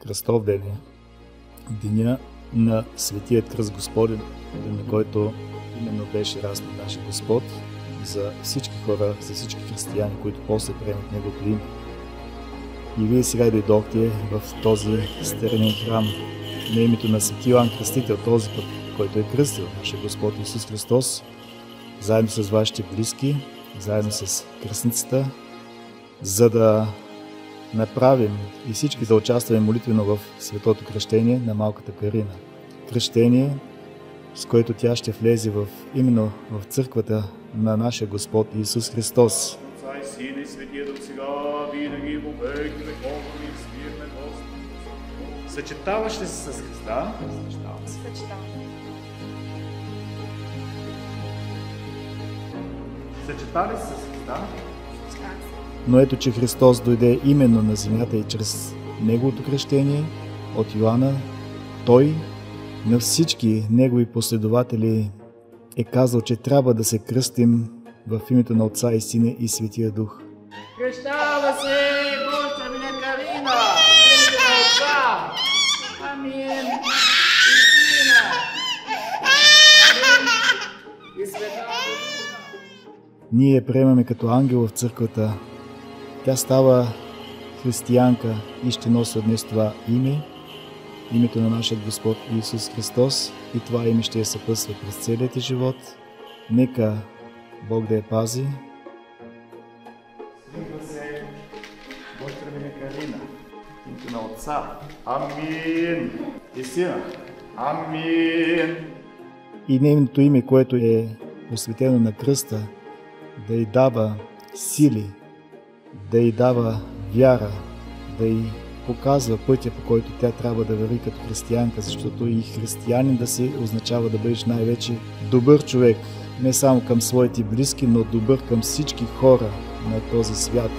Кръстов ден е деня на Светият кръст Господен, на който именно беше разпнат нашия Господ за всички хора, за всички християни, които после приемат Неговото име. И вие сега дойдохте в този старинен храм на името на Свети Йоан Кръстител, този път, който е кръстил нашия Господ Исус Христос, заедно с вашите близки, заедно с кръстницата, за да направим и всички да участваме молитвено в светото кръщение на малката Карина. Кръщение, с което тя ще влезе именно в църквата на нашия Господ Исус Христос. Съчетаваш ли се с Христа? Съчетава ли се с Христа? Но ето, че Христос дойде именно на земята и чрез Неговото кръщение от Йоанна, Той на всички Негови последователи е казал, че трябва да се кръстим в името на Отца и Сина и Светия Дух. Кръщава се Госпожа Мина Карина, името на Отца, Амин, и Сина, Амин, и Света Духа. Ние я приемаме като ангел в църквата. Тя става християнка и ще носи днес това име, името на нашия Господ Исус Христос, и това име ще я съпътства през целият ти живот. Нека Бог да я пази. Свиква се Госпожа Мина Карина, името на Отца, Амин, и Сина, Амин. И нейното име, което е посветено на кръста, да й дава сили, да й дава вяра, да й показва пътя, по който тя трябва да върви като християнка, защото и християнин да си означава да бъдеш най-вече добър човек, не само към своите близки, но добър към всички хора на този свят.